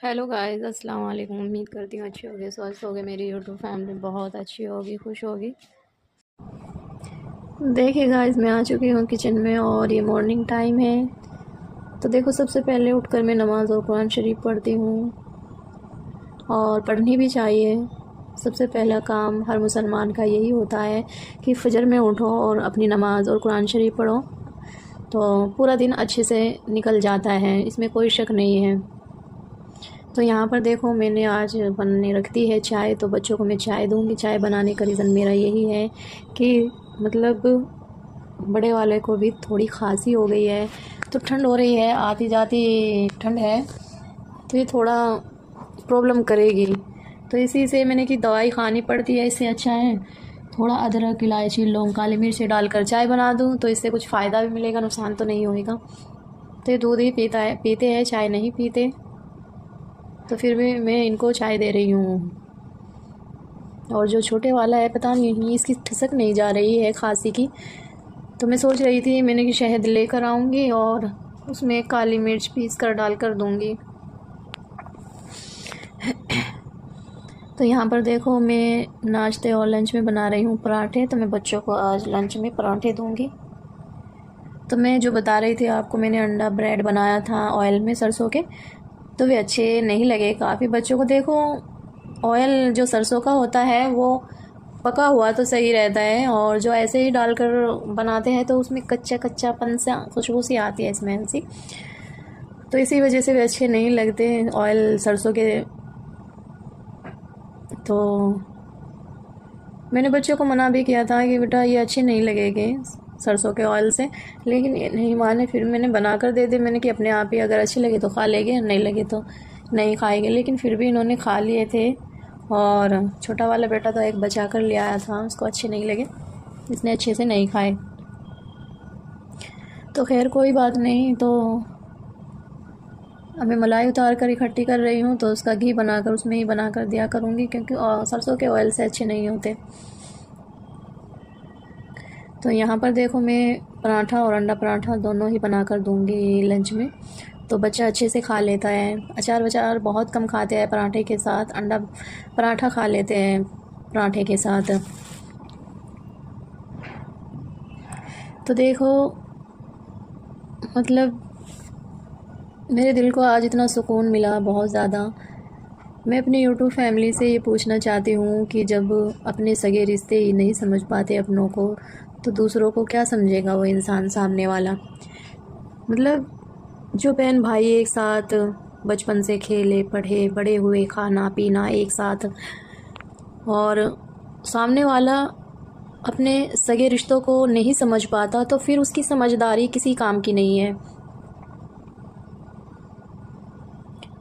Hello guys, अस्सलाम वालेकुम। उम्मीद करती हूँ अच्छी होगी, स्वस्थ होगी। मेरी यूट्यूब फैमिली बहुत अच्छी होगी, खुश होगी। देखिए गाइस, मैं आ चुकी हूँ किचन में और ये मॉर्निंग टाइम है। तो देखो, सबसे पहले उठकर मैं नमाज़ और कुरान शरीफ पढ़ती हूँ, और पढ़नी भी चाहिए। सबसे पहला काम हर मुसलमान का यही होता है कि फ़जर में उठो और अपनी नमाज़ और कुरान शरीफ पढ़ो, तो पूरा दिन अच्छे से निकल जाता है, इसमें कोई शक नहीं है। तो यहाँ पर देखो, मैंने आज बनने रख दी है चाय, तो बच्चों को मैं चाय दूँगी। चाय बनाने का रीज़न मेरा यही है कि मतलब बड़े वाले को भी थोड़ी खांसी हो गई है, तो ठंड हो रही है, आती जाती ठंड है, तो ये थोड़ा प्रॉब्लम करेगी। तो इसी से मैंने कि दवाई खानी पड़ती है, इससे अच्छा है थोड़ा अदरक, इलायची, लौंग, काली मिर्च डालकर चाय बना दूँ, तो इससे कुछ फ़ायदा भी मिलेगा, नुकसान तो नहीं होएगा। तो ये दूध ही पीते हैं, चाय नहीं पीते। तो फिर भी मैं इनको चाय दे रही हूँ। और जो छोटे वाला है, पता नहीं इसकी ठिसक नहीं जा रही है खांसी की, तो मैं सोच रही थी मैंने कि शहद लेकर आऊँगी और उसमें काली मिर्च पीस कर डाल कर दूँगी। तो यहाँ पर देखो, मैं नाश्ते और लंच में बना रही हूँ पराठे, तो मैं बच्चों को आज लंच में पराठे दूँगी। तो मैं जो बता रही थी आपको, मैंने अंडा ब्रेड बनाया था ऑयल में सरसों के, तो वे अच्छे नहीं लगे काफ़ी बच्चों को। देखो, ऑयल जो सरसों का होता है वो पका हुआ तो सही रहता है, और जो ऐसे ही डालकर बनाते हैं तो उसमें कच्चा कच्चापन सा खुशबू सी आती है, स्मेल सी, तो इसी वजह से वे अच्छे नहीं लगते ऑयल सरसों के। तो मैंने बच्चों को मना भी किया था कि बेटा ये अच्छे नहीं लगेंगे सरसों के ऑयल से, लेकिन ये नहीं माने। फिर मैंने बना कर दे दी, मैंने कि अपने आप ही अगर अच्छे लगे तो खा लेंगे, नहीं लगे तो नहीं खाएंगे। लेकिन फिर भी इन्होंने खा लिए थे, और छोटा वाला बेटा तो एक बचा कर ले आया था, उसको अच्छे नहीं लगे, इसने अच्छे से नहीं खाए। तो खैर कोई बात नहीं। तो अब मैं मलाई उतार कर इकट्ठी कर रही हूँ, तो उसका घी बनाकर उसमें ही बना कर दिया करूँगी, क्योंकि सरसों के ऑयल से अच्छे नहीं होते। तो यहाँ पर देखो, मैं पराठा और अंडा पराठा दोनों ही बना कर दूँगी लंच में, तो बच्चा अच्छे से खा लेता है। अचार वचार बहुत कम खाते हैं पराठे के साथ, अंडा पराठा खा लेते हैं पराठे के साथ। तो देखो, मतलब मेरे दिल को आज इतना सुकून मिला, बहुत ज़्यादा। मैं अपनी यूट्यूब फैमिली से ये पूछना चाहती हूँ कि जब अपने सगे रिश्ते ही नहीं समझ पाते अपनों को, तो दूसरों को क्या समझेगा वो इंसान सामने वाला। मतलब जो बहन भाई एक साथ बचपन से खेले पढ़े बड़े हुए, खाना पीना एक साथ, और सामने वाला अपने सगे रिश्तों को नहीं समझ पाता, तो फिर उसकी समझदारी किसी काम की नहीं है।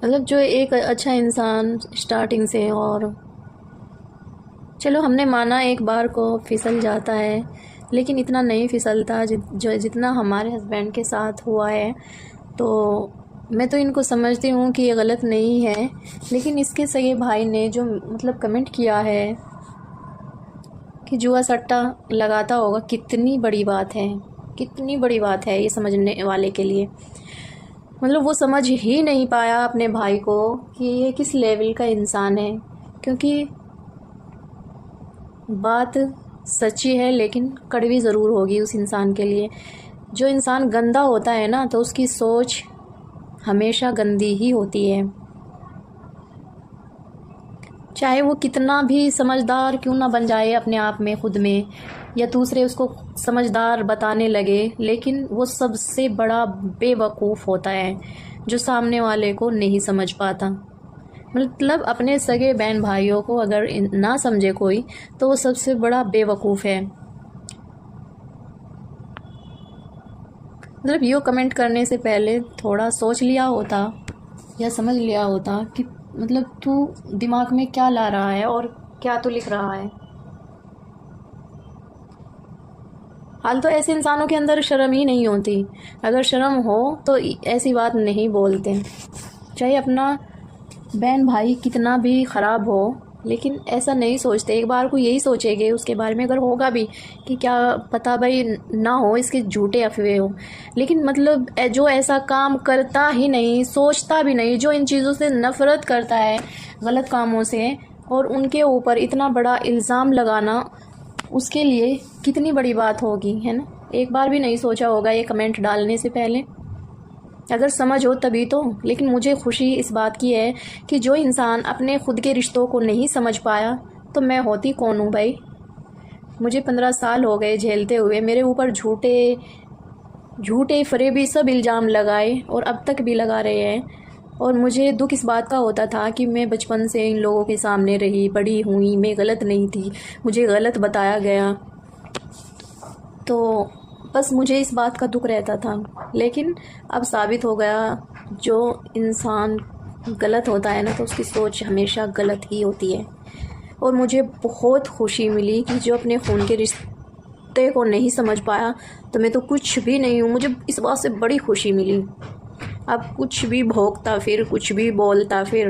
मतलब जो एक अच्छा इंसान स्टार्टिंग से, और चलो हमने माना एक बार को फिसल जाता है, लेकिन इतना नहीं फिसलता जितना हमारे हस्बैंड के साथ हुआ है। तो मैं तो इनको समझती हूँ कि ये गलत नहीं है, लेकिन इसके सगे भाई ने जो मतलब कमेंट किया है कि जुआ सट्टा लगाता होगा, कितनी बड़ी बात है, कितनी बड़ी बात है ये समझने वाले के लिए। मतलब वो समझ ही नहीं पाया अपने भाई को कि ये किस लेवल का इंसान है, क्योंकि बात सच्ची है लेकिन कड़वी ज़रूर होगी उस इंसान के लिए। जो इंसान गंदा होता है ना, तो उसकी सोच हमेशा गंदी ही होती है, चाहे वो कितना भी समझदार क्यों ना बन जाए अपने आप में, खुद में, या दूसरे उसको समझदार बताने लगे, लेकिन वो सबसे बड़ा बेवकूफ़ होता है जो सामने वाले को नहीं समझ पाता। मतलब अपने सगे बहन भाइयों को अगर ना समझे कोई, तो वो सबसे बड़ा बेवकूफ़ है। मतलब यो कमेंट करने से पहले थोड़ा सोच लिया होता या समझ लिया होता कि मतलब तू दिमाग में क्या ला रहा है और क्या तू लिख रहा है। हाल तो ऐसे इंसानों के अंदर शर्म ही नहीं होती, अगर शर्म हो तो ऐसी बात नहीं बोलते, चाहे अपना बहन भाई कितना भी ख़राब हो, लेकिन ऐसा नहीं सोचते। एक बार को यही सोचेंगे उसके बारे में, अगर होगा भी कि क्या पता भाई ना हो, इसके झूठे अफवाह हो। लेकिन मतलब जो ऐसा काम करता ही नहीं, सोचता भी नहीं, जो इन चीज़ों से नफ़रत करता है, गलत कामों से, और उनके ऊपर इतना बड़ा इल्ज़ाम लगाना उसके लिए कितनी बड़ी बात होगी, है ना। एक बार भी नहीं सोचा होगा ये कमेंट डालने से पहले, अगर समझ हो तभी तो। लेकिन मुझे खुशी इस बात की है कि जो इंसान अपने खुद के रिश्तों को नहीं समझ पाया, तो मैं होती कौन हूँ भाई। मुझे 15 साल हो गए झेलते हुए, मेरे ऊपर झूठे झूठे फरेबी सब इल्ज़ाम लगाए और अब तक भी लगा रहे हैं। और मुझे दुख इस बात का होता था कि मैं बचपन से इन लोगों के सामने रही, बड़ी हुई, मैं गलत नहीं थी, मुझे गलत बताया गया, तो बस मुझे इस बात का दुख रहता था। लेकिन अब साबित हो गया, जो इंसान गलत होता है ना, तो उसकी सोच हमेशा गलत ही होती है। और मुझे बहुत खुशी मिली कि जो अपने खून के रिश्ते को नहीं समझ पाया, तो मैं तो कुछ भी नहीं हूँ, मुझे इस बात से बड़ी खुशी मिली। अब कुछ भी भोंकता फिर, कुछ भी बोलता फिर,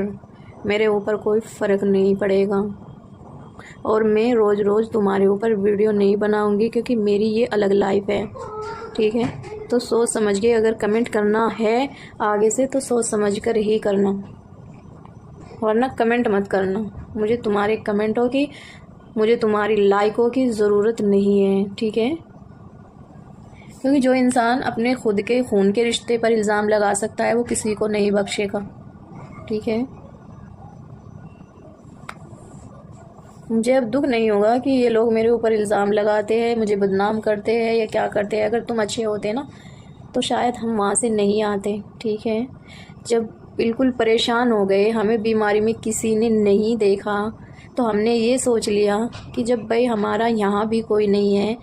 मेरे ऊपर कोई फ़र्क नहीं पड़ेगा। और मैं रोज़ रोज़ तुम्हारे ऊपर वीडियो नहीं बनाऊंगी, क्योंकि मेरी ये अलग लाइफ है, ठीक है। तो सोच समझ के अगर कमेंट करना है आगे से, तो सोच समझ कर ही करना, वरना कमेंट मत करना। मुझे तुम्हारे कमेंटों की, मुझे तुम्हारी लाइकों की ज़रूरत नहीं है, ठीक है। क्योंकि जो इंसान अपने खुद के खून के रिश्ते पर इल्ज़ाम लगा सकता है, वो किसी को नहीं बख्शेगा, ठीक है। मुझे अब दुख नहीं होगा कि ये लोग मेरे ऊपर इल्ज़ाम लगाते हैं, मुझे बदनाम करते हैं या क्या करते हैं। अगर तुम अच्छे होते ना, तो शायद हम वहाँ से नहीं आते, ठीक है। जब बिल्कुल परेशान हो गए, हमें बीमारी में किसी ने नहीं देखा, तो हमने ये सोच लिया कि जब भाई हमारा यहाँ भी कोई नहीं है,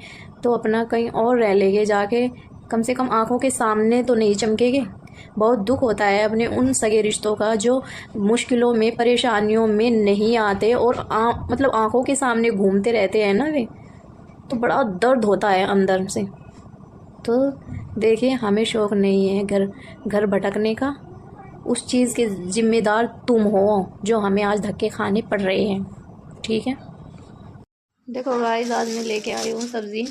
तो अपना कहीं और रह लेंगे जाके, कम से कम आँखों के सामने तो नहीं चमकेंगे। बहुत दुख होता है अपने उन सगे रिश्तों का जो मुश्किलों में, परेशानियों में नहीं आते और मतलब आँखों के सामने घूमते रहते हैं ना वे, तो बड़ा दर्द होता है अंदर से। तो देखिए, हमें शौक़ नहीं है घर घर भटकने का, उस चीज़ के ज़िम्मेदार तुम हो जो हमें आज धक्के खाने पड़ रहे हैं, ठीक है। देखो गाइस, आज मैं लेके आई हूँ सब्ज़ी।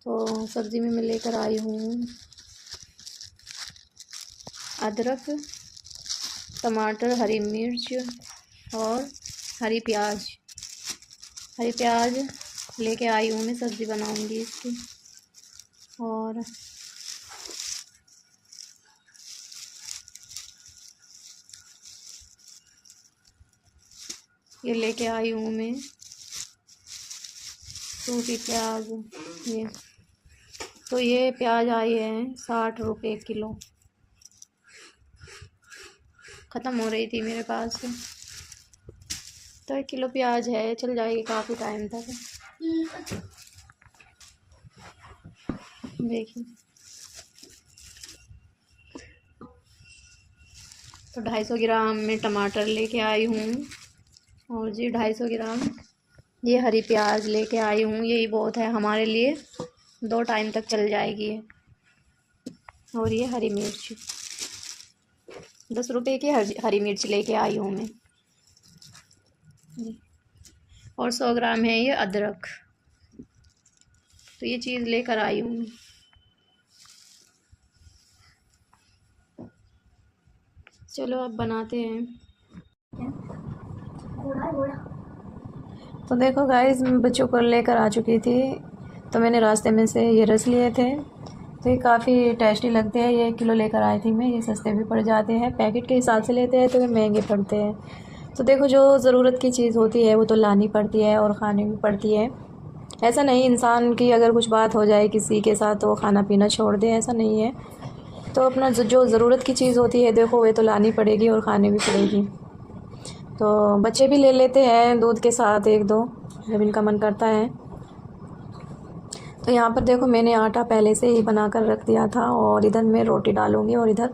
तो सब्ज़ी में मैं लेकर आई हूँ अदरक, टमाटर, हरी मिर्च और हरी प्याज। हरी प्याज लेके आई हूँ, मैं सब्ज़ी बनाऊँगी इसकी। और ये लेके आई हूँ मैं सूखी प्याज। ये तो ये प्याज आई है 60 रुपये किलो, ख़त्म हो रही थी मेरे पास से, तो 1 किलो प्याज है, चल जाएगी काफ़ी टाइम तक। देखिए, तो 250 ग्राम में टमाटर लेके आई हूँ, और जी 250 ग्राम ये हरी प्याज लेके आई हूँ। यही बहुत है हमारे लिए, 2 टाइम तक चल जाएगी ये। और ये हरी मिर्च 10 रुपये की हरी मिर्च लेके आई हूँ मैं। और 100 ग्राम है ये अदरक। तो ये चीज़ लेकर आई हूँ। चलो अब बनाते हैं। तो देखो गाइस, मैं बच्चों को लेकर आ चुकी थी, तो मैंने रास्ते में से ये रस लिए थे। तो ये काफ़ी टेस्टी लगते हैं। ये 1 किलो लेकर आई थी मैं। ये सस्ते भी पड़ जाते हैं, पैकेट के हिसाब से लेते हैं तो ये महंगे पड़ते हैं। तो देखो, जो ज़रूरत की चीज़ होती है वो तो लानी पड़ती है और खानी भी पड़ती है। ऐसा नहीं इंसान की अगर कुछ बात हो जाए किसी के साथ तो खाना पीना छोड़ दे, ऐसा नहीं है। तो अपना जो ज़रूरत की चीज़ होती है, देखो वे तो लानी पड़ेगी और खानी भी पड़ेगी। तो बच्चे भी ले लेते हैं दूध के साथ 1-2 जब इनका मन करता है। तो यहाँ पर देखो, मैंने आटा पहले से ही बना कर रख दिया था, और इधर मैं रोटी डालूँगी और इधर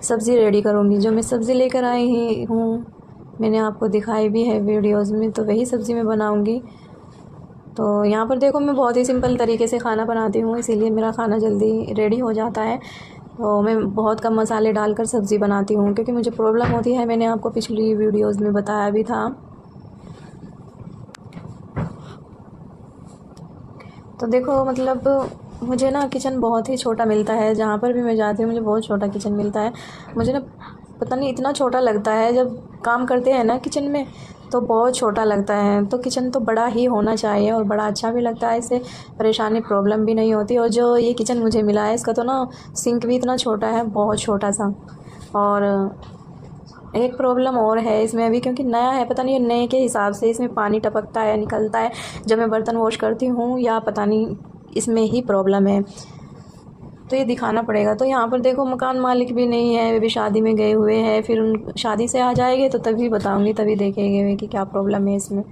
सब्ज़ी रेडी करूँगी। जो मैं सब्ज़ी लेकर आई हूँ, मैंने आपको दिखाई भी है वीडियोज़ में, तो वही सब्ज़ी मैं बनाऊँगी। तो यहाँ पर देखो, मैं बहुत ही सिंपल तरीके से खाना बनाती हूँ, इसीलिए मेरा खाना जल्दी रेडी हो जाता है। तो मैं बहुत कम मसाले डालकर सब्ज़ी बनाती हूँ, क्योंकि मुझे प्रॉब्लम होती है। मैंने आपको पिछली वीडियोज़ में बताया भी था तो देखो मतलब मुझे ना किचन बहुत ही छोटा मिलता है, जहाँ पर भी मैं जाती हूँ मुझे बहुत छोटा किचन मिलता है। मुझे ना पता नहीं इतना छोटा लगता है, जब काम करते हैं ना किचन में तो बहुत छोटा लगता है। तो किचन तो बड़ा ही होना चाहिए और बड़ा अच्छा भी लगता है, इससे परेशानी प्रॉब्लम भी नहीं होती। और जो ये किचन मुझे मिला है इसका तो ना सिंक भी इतना छोटा है, बहुत छोटा सा। और एक प्रॉब्लम और है इसमें अभी, क्योंकि नया है, पता नहीं ये नए के हिसाब से इसमें पानी टपकता है निकलता है जब मैं बर्तन वॉश करती हूँ, या पता नहीं इसमें ही प्रॉब्लम है। तो ये दिखाना पड़ेगा। तो यहाँ पर देखो मकान मालिक भी नहीं है, वे भी शादी में गए हुए हैं, फिर उन शादी से आ जाएंगे तो तभी बताऊँगी, तभी देखेंगे कि क्या प्रॉब्लम है इसमें।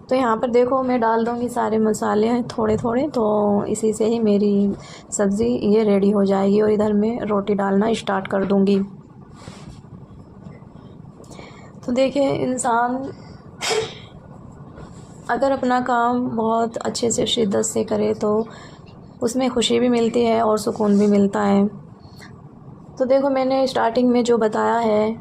तो यहाँ पर देखो मैं डाल दूँगी सारे मसाले हैं थोड़े थोड़े, तो इसी से ही मेरी सब्ज़ी ये रेडी हो जाएगी। और इधर मैं रोटी डालना स्टार्ट कर दूँगी। तो देखिए इंसान अगर अपना काम बहुत अच्छे से शिद्दत से करे तो उसमें खुशी भी मिलती है और सुकून भी मिलता है। तो देखो मैंने स्टार्टिंग में जो बताया है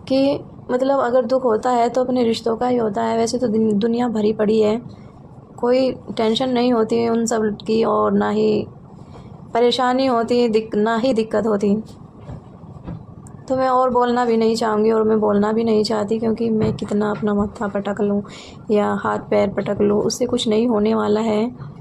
कि मतलब अगर दुख होता है तो अपने रिश्तों का ही होता है। वैसे तो दुनिया भरी पड़ी है, कोई टेंशन नहीं होती उन सब की, और ना ही परेशानी होती, ना ही दिक्कत होती। तो मैं और बोलना भी नहीं चाहूँगी और मैं बोलना भी नहीं चाहती, क्योंकि मैं कितना अपना मत्था पटक लूँ या हाथ पैर पटक लूँ, उससे कुछ नहीं होने वाला है।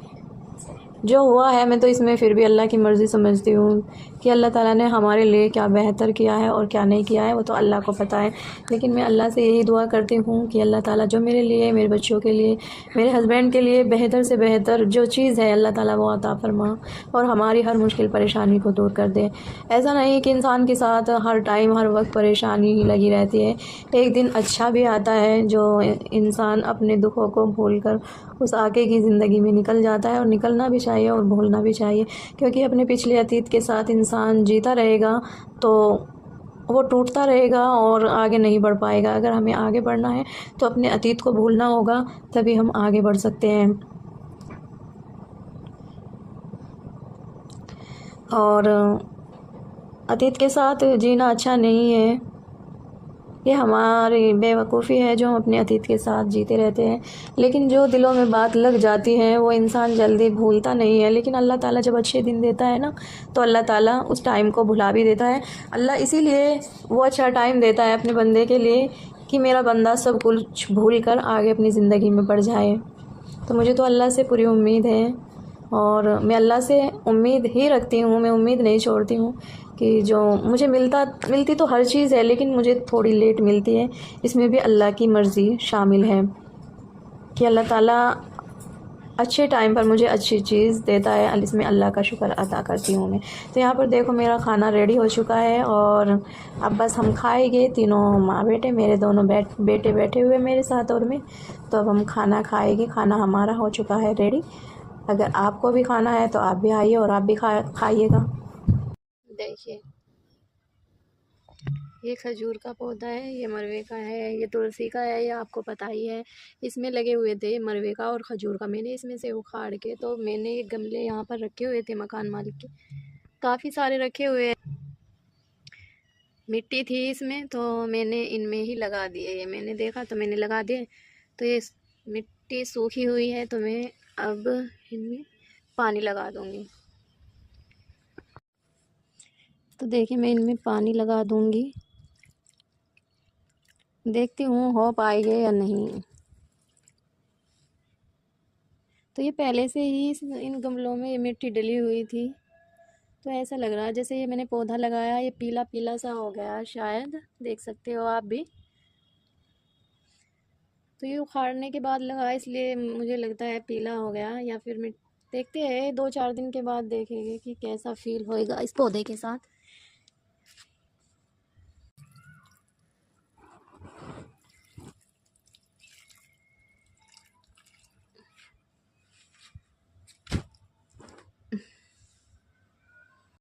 जो हुआ है मैं तो इसमें फिर भी अल्लाह की मर्ज़ी समझती हूँ कि अल्लाह ताला ने हमारे लिए क्या बेहतर किया है और क्या नहीं किया है वो तो अल्लाह को पता है। लेकिन मैं अल्लाह से यही दुआ करती हूँ कि अल्लाह ताला जो मेरे लिए, मेरे बच्चों के लिए, मेरे हस्बैंड के लिए बेहतर से बेहतर जो चीज़ है अल्लाह ताला वो अता फरमा और हमारी हर मुश्किल परेशानी को दूर कर दे। ऐसा नहीं कि इंसान के साथ हर टाइम हर वक्त परेशानी ही लगी रहती है। एक दिन अच्छा भी आता है जो इंसान अपने दुखों को भूल कर उस आगे की ज़िंदगी में निकल जाता है, और निकलना भी चाहिए और भूलना भी चाहिए। क्योंकि अपने पिछले अतीत के साथ इंसान जीता रहेगा तो वो टूटता रहेगा और आगे नहीं बढ़ पाएगा। अगर हमें आगे बढ़ना है तो अपने अतीत को भूलना होगा, तभी हम आगे बढ़ सकते हैं। और अतीत के साथ जीना अच्छा नहीं है, ये हमारी बेवकूफ़ी है जो हम अपने अतीत के साथ जीते रहते हैं। लेकिन जो दिलों में बात लग जाती है वो इंसान जल्दी भूलता नहीं है। लेकिन अल्लाह ताला जब अच्छे दिन देता है ना तो अल्लाह ताला उस टाइम को भुला भी देता है। अल्लाह इसीलिए वो अच्छा टाइम देता है अपने बंदे के लिए कि मेरा बंदा सब कुछ भूल कर आगे अपनी ज़िंदगी में बढ़ जाए। तो मुझे तो अल्लाह से पूरी उम्मीद है और मैं अल्लाह से उम्मीद ही रखती हूँ, मैं उम्मीद नहीं छोड़ती हूँ कि जो मुझे मिलती तो हर चीज़ है, लेकिन मुझे थोड़ी लेट मिलती है। इसमें भी अल्लाह की मर्ज़ी शामिल है कि अल्लाह ताला अच्छे टाइम पर मुझे अच्छी चीज़ देता है, इसमें अल्लाह का शुक्र अदा करती हूँ मैं। तो यहाँ पर देखो मेरा खाना रेडी हो चुका है और अब बस हम खाएंगे तीनों माँ बेटे, मेरे दोनों बेटे बैठे हुए मेरे साथ और मैं। तो अब हम खाना खाएंगे, खाना हमारा हो चुका है रेडी। अगर आपको भी खाना है तो आप भी आइए और आप भी खाइएगा। देखिए ये खजूर का पौधा है, ये मरवे का है, ये तुलसी का है, ये आपको पता ही है। इसमें लगे हुए थे मरवे का और खजूर का, मैंने इसमें से उखाड़ के, तो मैंने ये गमले यहाँ पर रखे हुए थे मकान मालिक के, काफ़ी सारे रखे हुए हैं। मिट्टी थी इसमें तो मैंने इनमें ही लगा दिए, ये मैंने देखा तो मैंने लगा दिए। तो ये मिट्टी सूखी हुई है तो मैं अब इनमें पानी लगा दूँगी। तो देखिए मैं इनमें पानी लगा दूँगी, देखती हूँ हो पाएगा या नहीं। तो ये पहले से ही इन गमलों में ये मिट्टी डली हुई थी, तो ऐसा लग रहा है जैसे ये मैंने पौधा लगाया ये पीला पीला सा हो गया, शायद देख सकते हो आप भी। तो ये उखाड़ने के बाद लगा इसलिए मुझे लगता है पीला हो गया, या फिर देखते हैं 2-4 दिन के बाद देखेंगे कि कैसा फील होएगा इस पौधे के साथ।